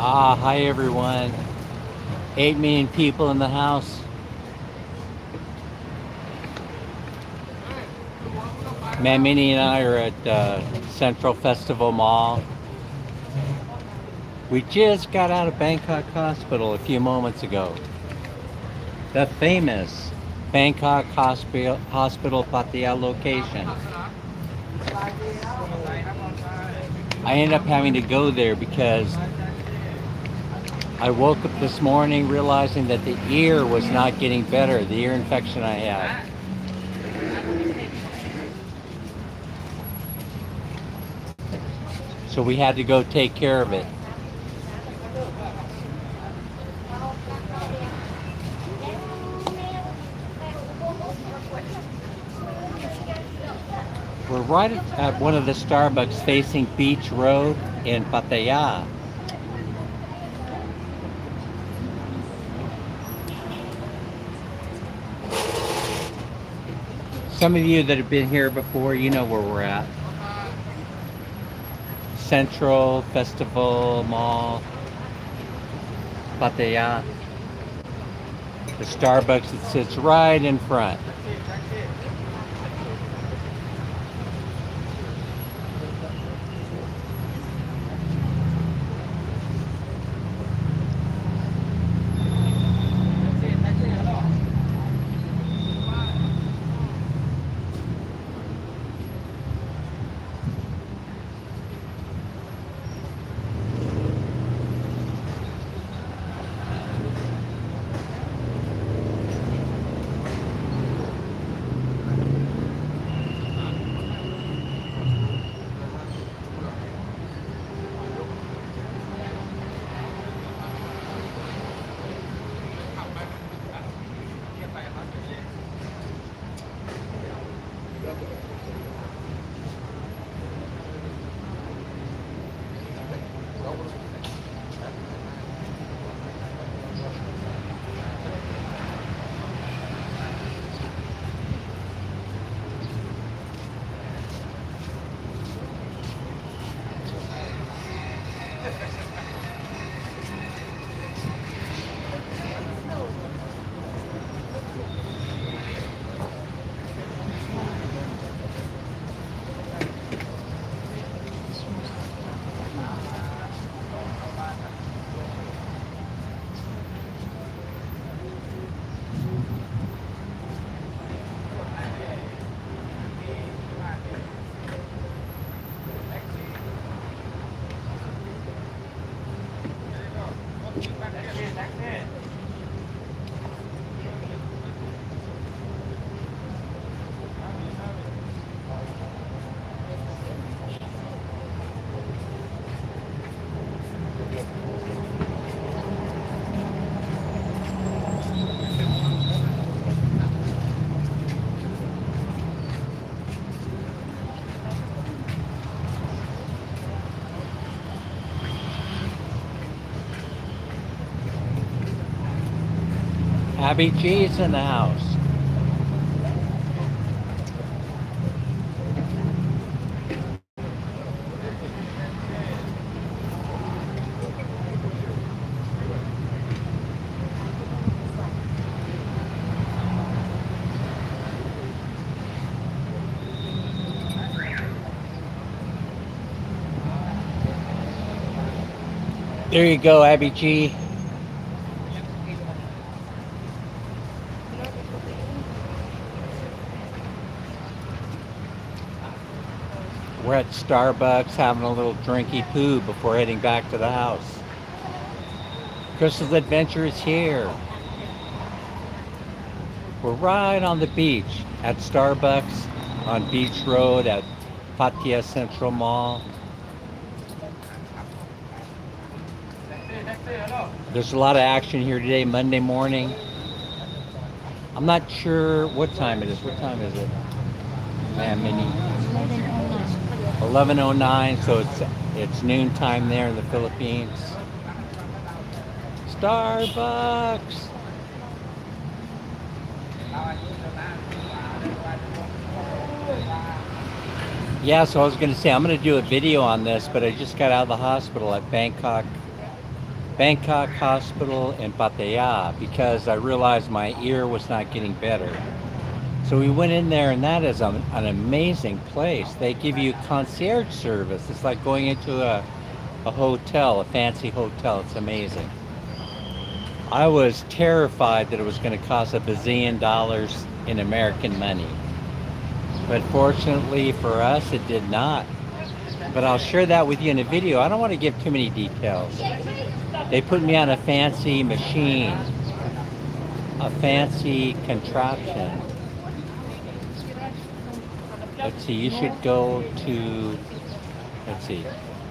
Hi everyone. 8 million people in the house. Man, Minnie and I are at Central Festival Mall. We just got out of Bangkok Hospital a few moments ago. The famous Bangkok Hospital Pattaya location. I ended up having to go there because I woke up this morning realizing that the ear was not getting better, the ear infection I had. So we had to go take care of it. We're right at one of the Starbucks facing Beach Road in Pattaya. Some of you that have been here before, you know where we're at. Central Festival Mall, Pattaya. The Starbucks that sits right in front. Abby G's in the house. There you go, Abby G. We're at Starbucks having a little drinky poo before heading back to the house. Crystal's Adventure is here. We're right on the beach at Starbucks on Beach Road at Pattaya Central Mall. There's a lot of action here today, Monday morning. I'm not sure what time it is. What time is it? Man, Minnie. 11:09, so it's noon time there in the Philippines. Starbucks. Yeah, so I was going to say I'm going to do a video on this, but I just got out of the hospital at Bangkok Bangkok hospital in Pattaya because I realized my ear was not getting better. So we went in there, and that is an amazing place. They give you concierge service. It's like going into a hotel, a fancy hotel. It's amazing. I was terrified that it was going to cost a bazillion dollars in American money. But fortunately for us, it did not. But I'll share that with you in a video. I don't want to give too many details. They put me on a fancy machine, a fancy contraption. Let's see, you should go to, let's see,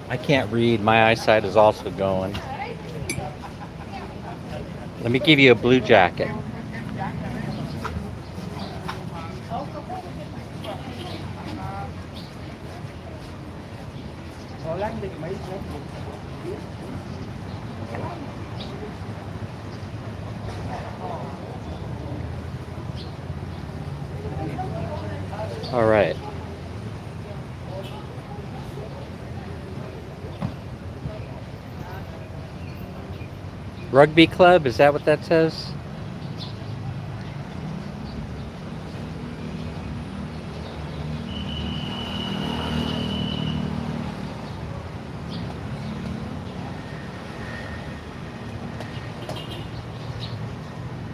I can't read. My eyesight is also going. Let me give you a blue jacket. All right. Rugby club, is that what that says?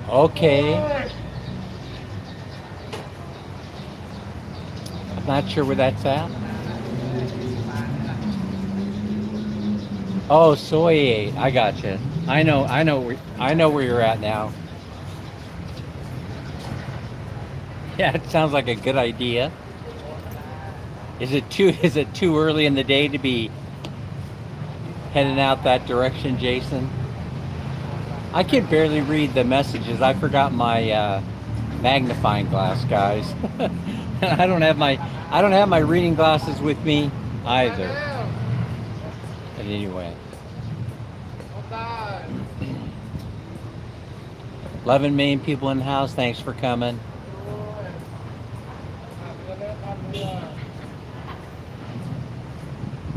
Okay. I'm not sure where that's at. Oh, soy 8. I got you. I know where you're at now. Yeah, it sounds like a good idea. Is it too early in the day to be heading out that direction, Jason? I can barely read the messages. I forgot my magnifying glass, guys. I don't have my reading glasses with me either. But anyway. 11 million people in the house. Thanks for coming.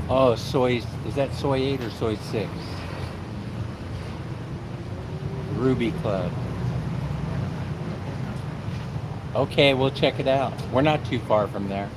Oh, is that soy 8 or soy 6? Ruby Club. Okay, we'll check it out. We're not too far from there.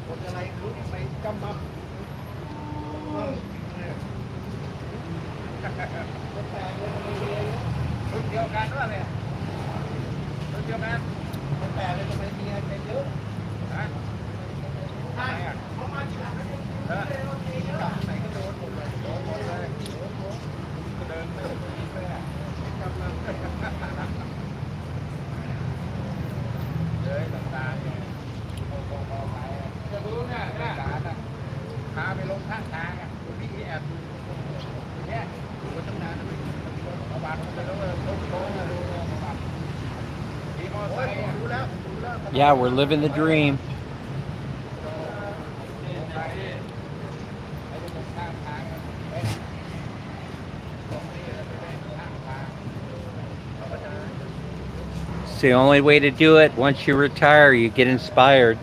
Yeah, we're living the dream. It's the only way to do it. Once you retire, you get inspired.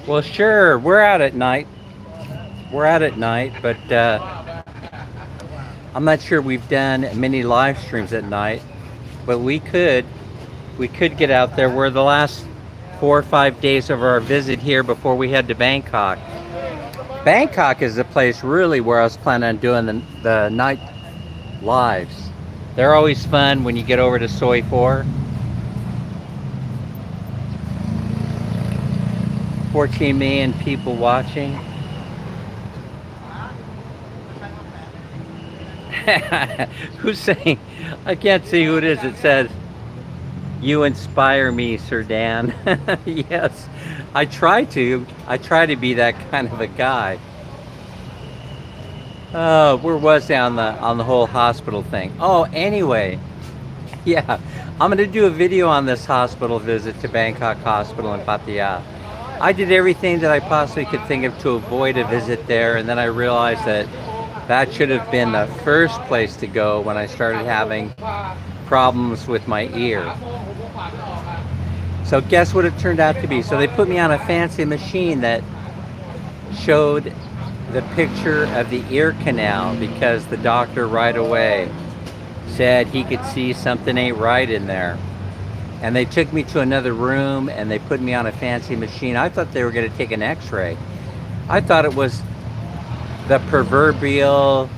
Well, sure, we're out at night. But I'm not sure we've done many live streams at night. But we could get out there. We're the last 4 or 5 days of our visit here before we head to Bangkok. Bangkok is the place really where I was planning on doing the night lives. They're always fun when you get over to Soi 4. 14 million people watching. Who's saying? I can't see who it is. It says, "You inspire me, Sir Dan." Yes, I try to. I try to be that kind of a guy. Oh, where was I on the whole hospital thing? Oh, anyway, yeah, I'm gonna do a video on this hospital visit to Bangkok Hospital in Pattaya. I did everything that I possibly could think of to avoid a visit there, and then I realized that that should have been the first place to go when I started having problems with my ear. So guess what it turned out to be? So they put me on a fancy machine that showed the picture of the ear canal because the doctor right away said he could see something ain't right in there. And they took me to another room and they put me on a fancy machine. I thought they were going to take an x-ray. I thought it was the proverbial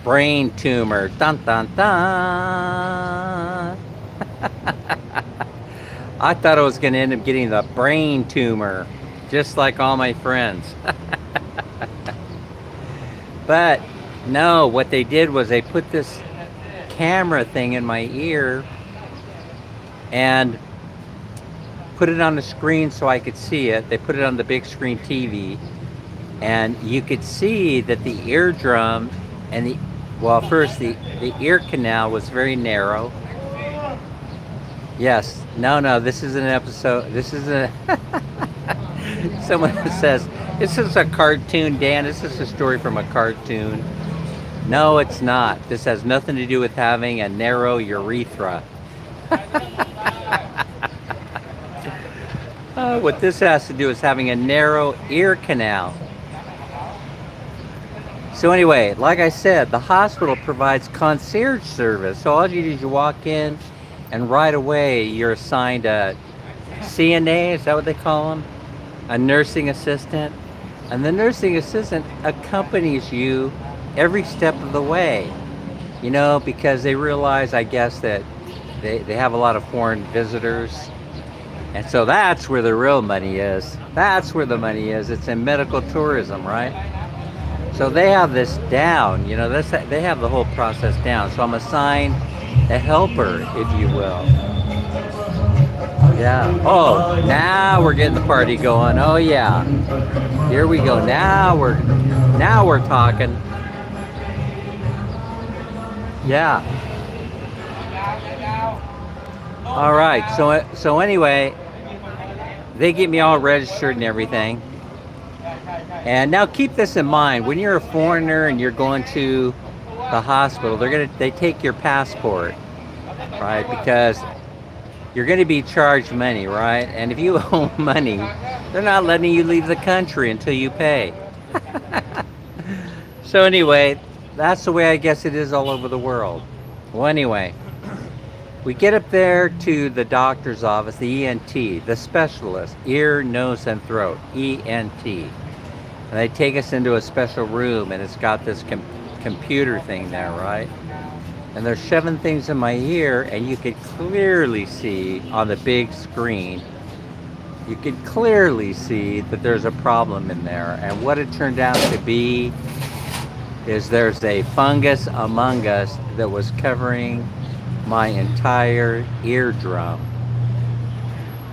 brain tumor. Dun dun dun. I thought I was going to end up getting the brain tumor, just like all my friends. But no, what they did was they put this camera thing in my ear and put it on the screen so I could see it. They put it on the big screen TV, and you could see that the eardrum and the, well, first the ear canal was very narrow. Yes, no, this is an episode, this is a, someone says, this is a cartoon, Dan, this is a story from a cartoon. No, it's not. This has nothing to do with having a narrow urethra. What this has to do is having a narrow ear canal. So anyway, like I said, the hospital provides concierge service. So all you do is you walk in and right away you're assigned a CNA, is that what they call them? A nursing assistant. And the nursing assistant accompanies you every step of the way. You know, because they realize, I guess, that they have a lot of foreign visitors. And so that's where the real money is. That's where the money is. It's in medical tourism, right? So they have this down, you know, they have the whole process down. So I'm assigned a helper, if you will. Yeah. Oh, now we're getting the party going. Oh yeah. Here we go. Now we're talking. Yeah. All right. So anyway, they get me all registered and everything. And now keep this in mind, when you're a foreigner and you're going to the hospital, they take your passport, right? Because you're going to be charged money, right? And if you owe money, they're not letting you leave the country until you pay. So anyway, that's the way I guess it is all over the world. Well, anyway, we get up there to the doctor's office, the ENT, the specialist, ear, nose, and throat, ENT. And they take us into a special room, and it's got this computer thing there, right? And they're shoving things in my ear, and you could clearly see on the big screen, you could clearly see that there's a problem in there. And what it turned out to be is there's a fungus among us that was covering my entire eardrum.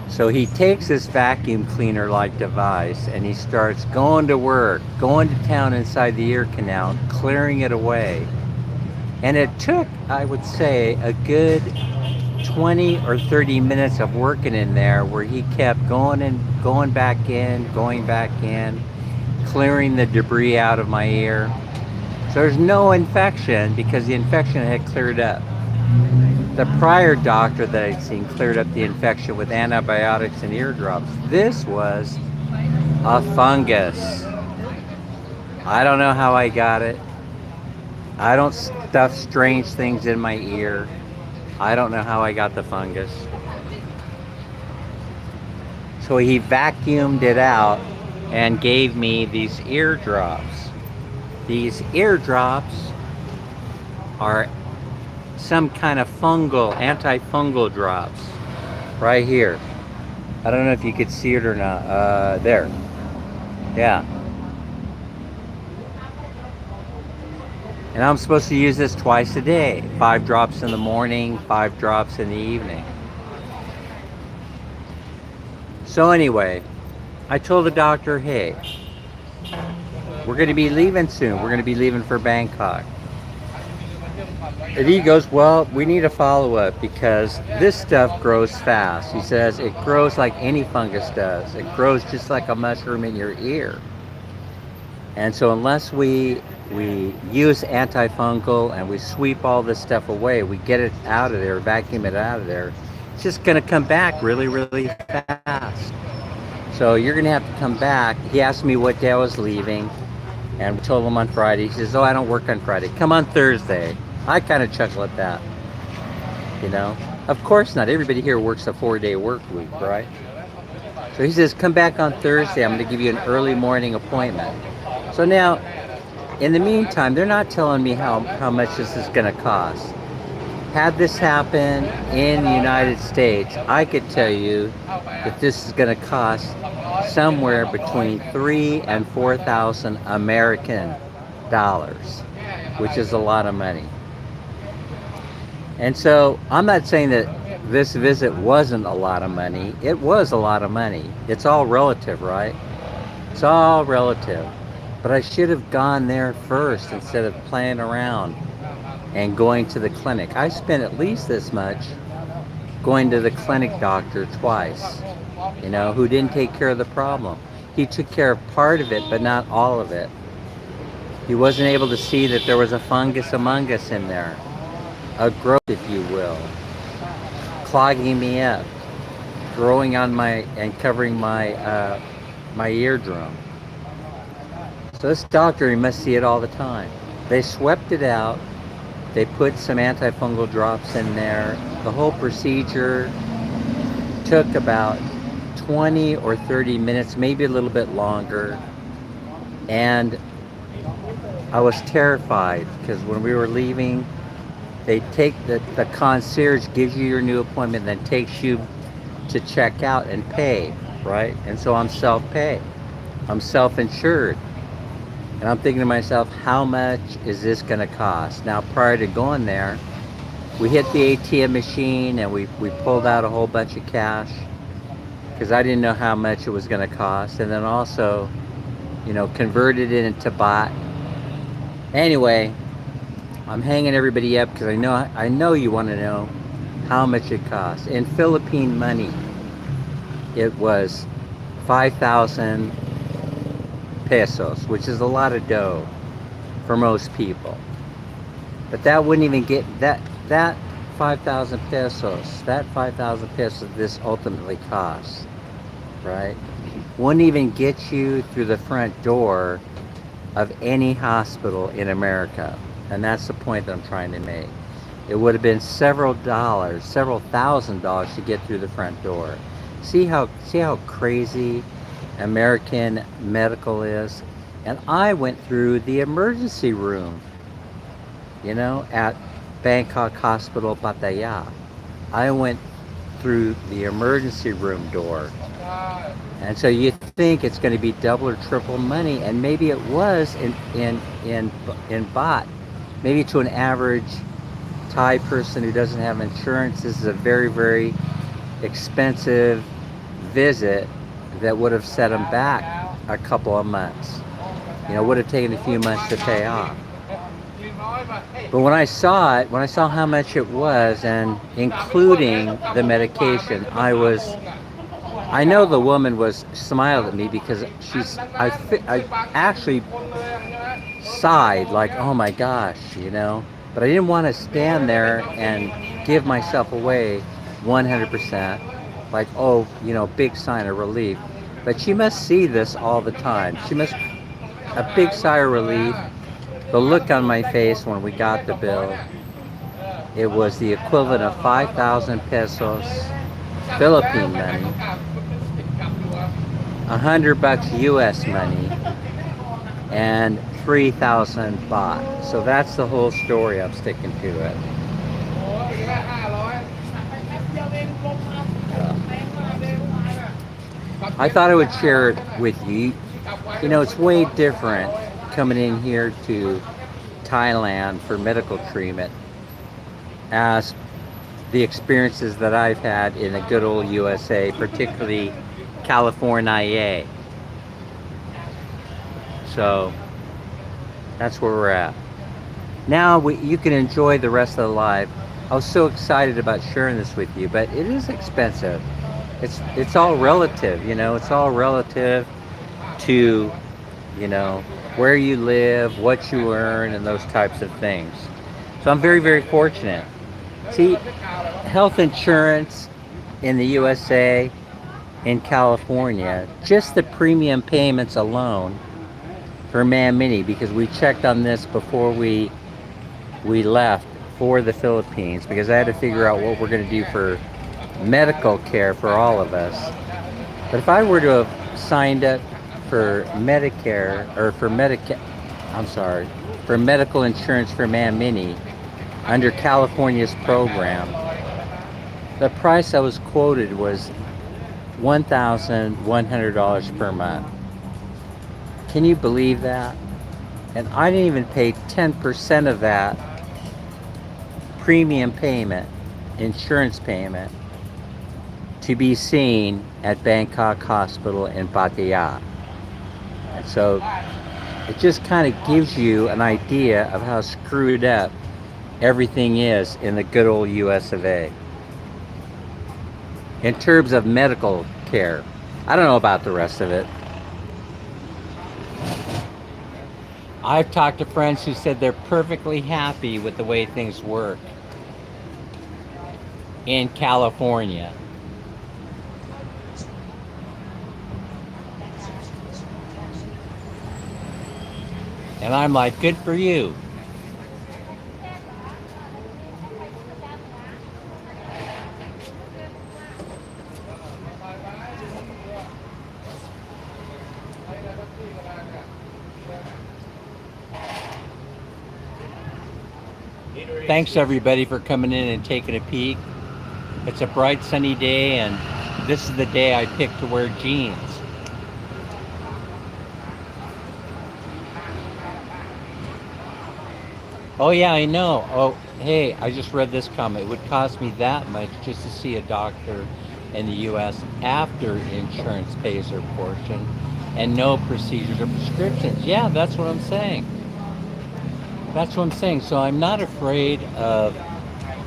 So he takes this vacuum cleaner like device and he starts going to work, going to town inside the ear canal, clearing it away. And it took, I would say, a good 20 or 30 minutes of working in there where he kept going back in, clearing the debris out of my ear. So there's no infection because the infection had cleared up. The prior doctor that I'd seen cleared up the infection with antibiotics and eardrops. This was a fungus. I don't know how I got it. I don't stuff strange things in my ear. I don't know how I got the fungus. So he vacuumed it out and gave me these eardrops. These eardrops are some kind of fungal, antifungal drops right here. I don't know if you could see it or not. There. Yeah. And I'm supposed to use this twice a day. 5 drops in the morning, 5 drops in the evening. So anyway, I told the doctor, hey, we're going to be leaving soon. We're going to be leaving for Bangkok. And he goes, well, we need a follow-up because this stuff grows fast. He says it grows like any fungus does. It grows just like a mushroom in your ear. And so unless we use antifungal and we sweep all this stuff away, we get it out of there, vacuum it out of there, it's just going to come back really, really fast. So you're going to have to come back. He asked me what day I was leaving, and we told him on Friday. He says, oh, I don't work on Friday. Come on Thursday. I kind of chuckle at that, you know. Of course not. Everybody here works a 4-day work week, right? So he says, come back on Thursday. I'm going to give you an early morning appointment. So now, in the meantime, they're not telling me how much this is going to cost. Had this happen in the United States, I could tell you that this is going to cost somewhere between $3,000 and $4,000 American dollars, which is a lot of money. And so I'm not saying that this visit wasn't a lot of money. It was a lot of money. It's all relative, right? It's all relative. But I should have gone there first instead of playing around and going to the clinic. I spent at least this much going to the clinic doctor twice, you know, who didn't take care of the problem. He took care of part of it, but not all of it. He wasn't able to see that there was a fungus among us in there, a growth, if you will, clogging me up, growing on my and covering my my eardrum. So this doctor, he must see it all the time. They swept it out. They put some antifungal drops in there. The whole procedure took about 20 or 30 minutes, maybe a little bit longer. And I was terrified because when we were leaving, they take the concierge gives you your new appointment, then takes you to check out and pay, right? And so I'm self-pay. I'm self-insured. And I'm thinking to myself, how much is this going to cost? Now, prior to going there, we hit the ATM machine and we pulled out a whole bunch of cash because I didn't know how much it was going to cost. And then also, you know, converted it into baht. Anyway, I'm hanging everybody up because I know you want to know how much it costs. In Philippine money, it was 5,000 pesos, which is a lot of dough for most people. But that wouldn't even get that 5,000 pesos. That 5,000 pesos this ultimately costs, right? Wouldn't even get you through the front door of any hospital in America. And that's the point that I'm trying to make. It would have been several $1,000s to get through the front door. See how crazy American medical is? And I went through the emergency room, you know, at Bangkok Hospital, Pattaya. I went through the emergency room door. And so you think it's going to be double or triple money, and maybe it was in baht. Maybe to an average Thai person who doesn't have insurance, this is a very, very expensive visit that would have set them back a couple of months. You know, would have taken a few months to pay off. But when I saw it, when I saw how much it was, and including the medication, I know the woman was smiled at me because I actually sighed like, oh my gosh, you know. But I didn't want to stand there and give myself away 100%. Like, oh, you know, big sign of relief. But she must see this all the time. She must, a big sigh of relief. The look on my face when we got the bill, it was the equivalent of 5,000 pesos, Philippine money, $100 US money, and 3,000 baht. So that's the whole story. I'm sticking to it. I thought I would share it with you. You know, it's way different coming in here to Thailand for medical treatment as the experiences that I've had in the good old USA, particularly California. So that's where we're at. Now you can enjoy the rest of the life. I was so excited about sharing this with you, but it is expensive. It's all relative, you know. It's all relative to, you know, where you live, what you earn, and those types of things. So I'm very, very fortunate. See, health insurance in the USA, in California, just the premium payments alone for Man Mini, because we checked on this before we left for the Philippines, because I had to figure out what we're going to do for medical care for all of us. But if I were to have signed up for Medicare or for I'm sorry, for medical insurance for Man Mini under California's program, the price I was quoted was $1,100 per month. Can you believe that? And I didn't even pay 10% of that premium payment, insurance payment, to be seen at Bangkok Hospital in Pattaya. And so it just kind of gives you an idea of how screwed up everything is in the good old US of A. In terms of medical care. I don't know about the rest of it. I've talked to friends who said they're perfectly happy with the way things work in California. And I'm like, good for you. Thanks everybody for coming in and taking a peek. It's a bright sunny day, and this is the day I picked to wear jeans. Oh yeah, I know. Oh, hey, I just read this comment. It would cost me that much just to see a doctor in the US after insurance pays their portion and no procedures or prescriptions. Yeah, that's what I'm saying. That's what I'm saying. So I'm not afraid of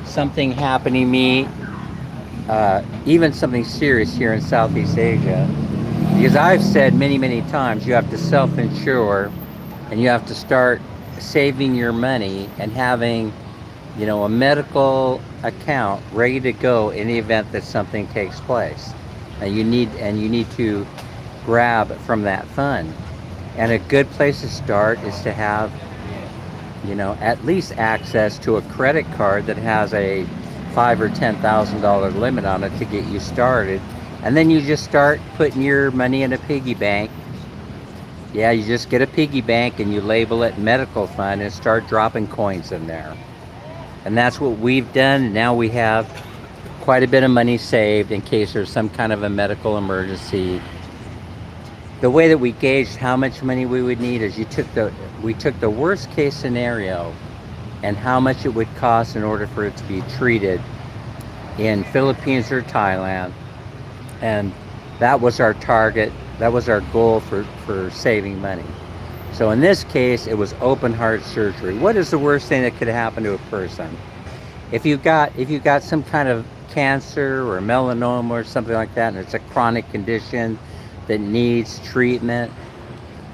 something happening to me, even something serious here in Southeast Asia. Because I've said many, many times, you have to self-insure and you have to start saving your money and having, a medical account ready to go in the event that something takes place. And you need to grab from that fund. And a good place to start is to have, at least access to a credit card that has a $5,000 or $10,000 limit on it to get you started. And then you just start putting your money in a piggy bank. Yeah, you just get a piggy bank and you label it medical fund and start dropping coins in there. And that's what we've done. Now we have quite a bit of money saved in case there's some kind of a medical emergency. The way that we gauged how much money we would need is we took the worst case scenario and how much it would cost in order for it to be treated in Philippines or Thailand. And that was our target. That was our goal for saving money. So in this case, it was open heart surgery. What is the worst thing that could happen to a person? If you've got some kind of cancer or melanoma or something like that, and it's a chronic condition that needs treatment,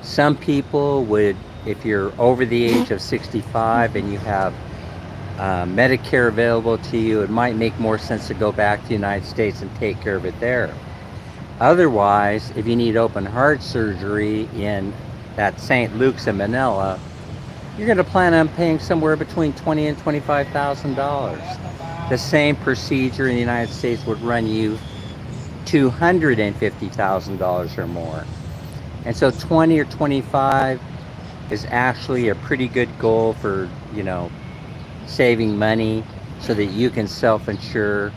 some people would, if you're over the age of 65 and you have Medicare available to you, it might make more sense to go back to the United States and take care of it there. Otherwise, if you need open heart surgery in that St. Luke's in Manila, you're going to plan on paying somewhere between $20,000 and $25,000. The same procedure in the United States would run you $250,000 or more. And so 20 or 25 is actually a pretty good goal for, saving money so that you can self-insure.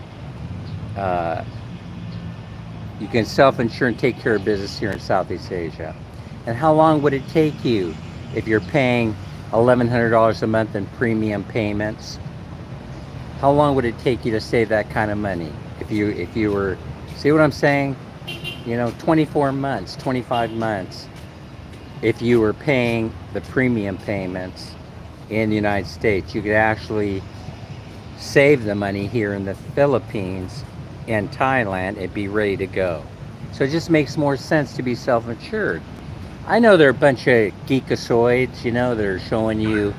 You can self-insure and take care of business here in Southeast Asia. And how long would it take you if you're paying $1,100 a month in premium payments? How long would it take you to save that kind of money? If you were, see what I'm saying? 24 months, 25 months. If you were paying the premium payments in the United States, you could actually save the money here in the Philippines and Thailand and be ready to go. So it just makes more sense to be self-insured. I know there are a bunch of geekasoids, that are showing you,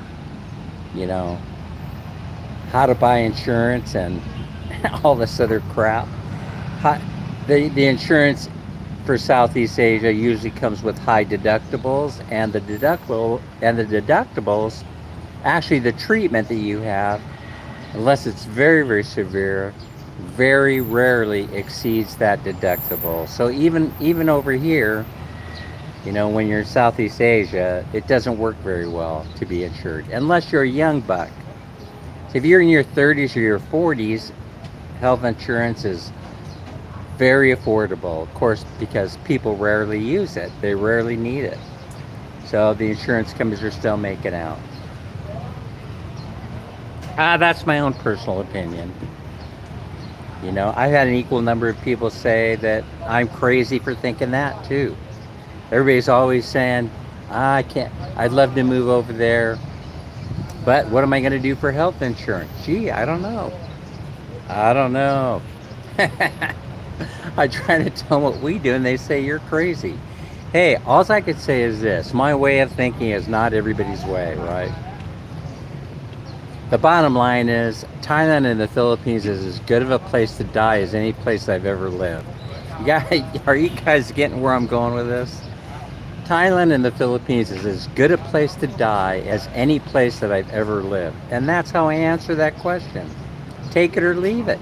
how to buy insurance and all this other crap. Hi, the insurance for Southeast Asia usually comes with high deductibles, and the deductibles, actually the treatment that you have, unless it's very severe, very rarely exceeds that deductible. So even over here, when you're in Southeast Asia, it doesn't work very well to be insured unless you're a young buck. So if you're in your 30s or your 40s, health insurance is very affordable, of course, because people rarely use it. They rarely need it. So the insurance companies are still making out. That's my own personal opinion. I've had an equal number of people say that I'm crazy for thinking that too. Everybody's always saying, I can't, I'd love to move over there, but what am I going to do for health insurance? Gee, I don't know. I don't know. I try to tell them what we do, and they say you're crazy. Hey, all I could say is this: my way of thinking is not everybody's way, right? The bottom line is, Thailand and the Philippines is as good of a place to die as any place I've ever lived. Are you guys getting where I'm going with this? Thailand and the Philippines is as good a place to die as any place that I've ever lived. And that's how I answer that question. Take it or leave it.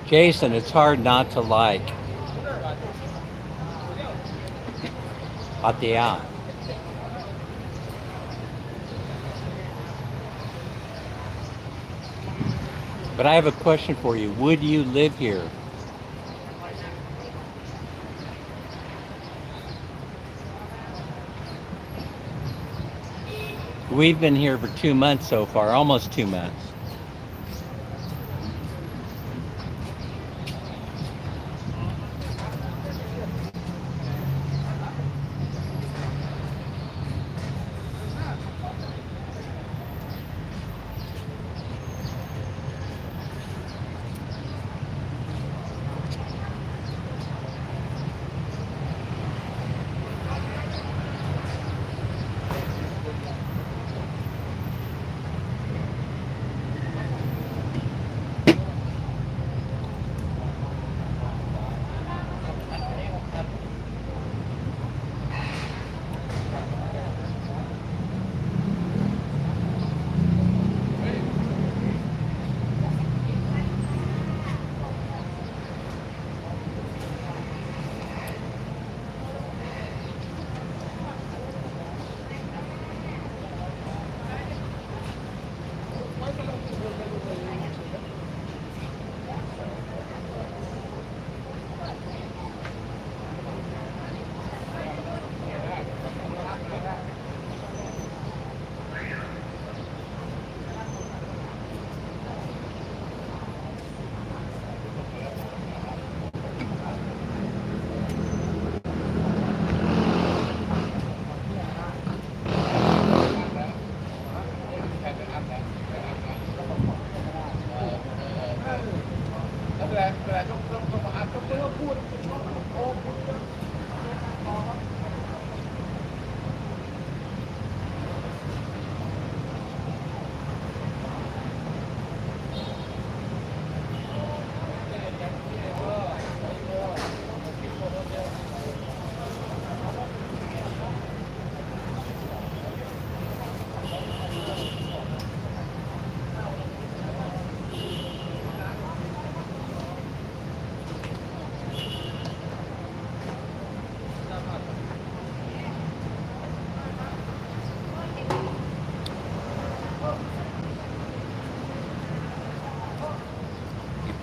Jason, it's hard not to like Pattaya. But I have a question for you. Would you live here? We've been here for 2 months so far, almost 2 months.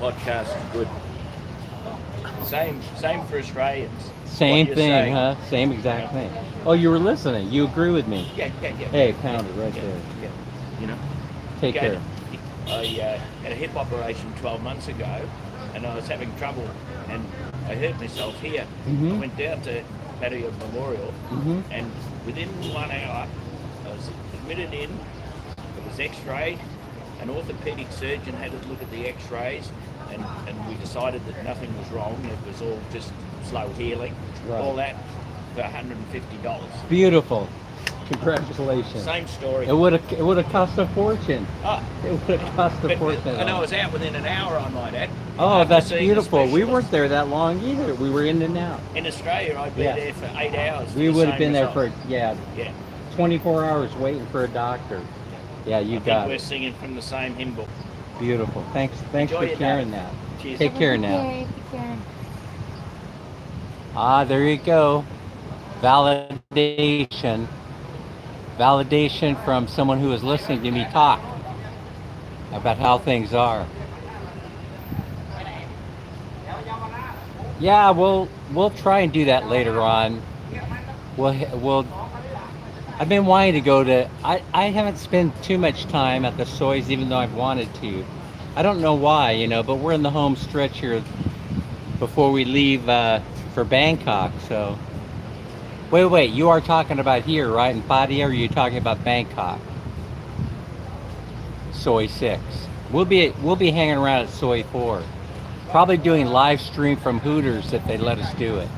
Podcast is good. Same for Australians. Same thing, saying. huh? Same exact thing. Oh, you were listening. You agree with me. Yeah. Hey, pound it right there. Yeah. Take care. I had a hip operation 12 months ago, and I was having trouble, and I hurt myself here. I went down to Pattaya Memorial, and within 1 hour, I was admitted in. It was X-rayed. An orthopaedic surgeon had a look at the X-rays, and we decided that nothing was wrong. It was all just slow healing. Right. All that for $150. Beautiful. Congratulations. Same story. It would have cost a fortune. Oh, It would have cost a fortune. and I was out within an hour, I might add. Oh, after that's seeing a beautiful. We specialist. weren't there that long either. We were in and out. In Australia, I'd be Yeah. there for 8 hours. for We the would have same been there result. for, yeah, Yeah, 24 hours waiting for a doctor. Yeah, you I think got we're it. singing from the same hymn book. Beautiful. Thanks Enjoy for your sharing day. that. Cheers. Take care now. Okay, take care. Ah, there you go. Validation. Validation from someone who is listening to me talk about how things are. Yeah, we'll try and do that later on. We'll I've been wanting to go to I haven't spent too much time at the soys even though I've wanted to. I don't know why, but we're in the home stretch here before we leave for Bangkok, so wait, you are talking about here, right, in Pattaya, or are you talking about Bangkok? Soy 6. We'll be hanging around at Soy 4. Probably doing live stream from Hooters if they let us do it.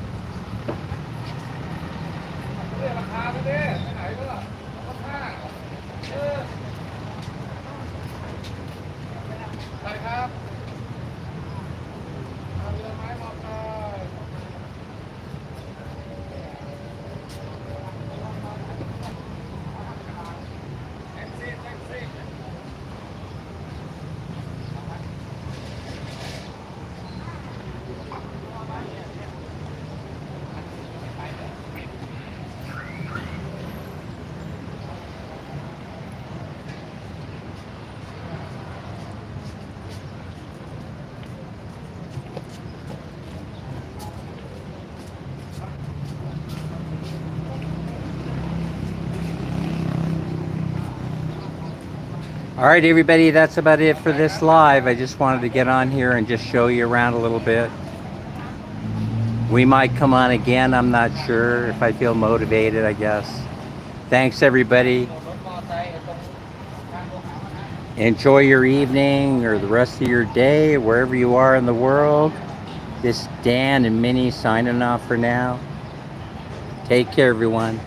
All right, everybody, that's about it for this live. I just wanted to get on here and just show you around a little bit. We might come on again, I'm not sure, if I feel motivated, I guess. Thanks, everybody. Enjoy your evening or the rest of your day, wherever you are in the world. This Dan and Minnie signing off for now. Take care, everyone.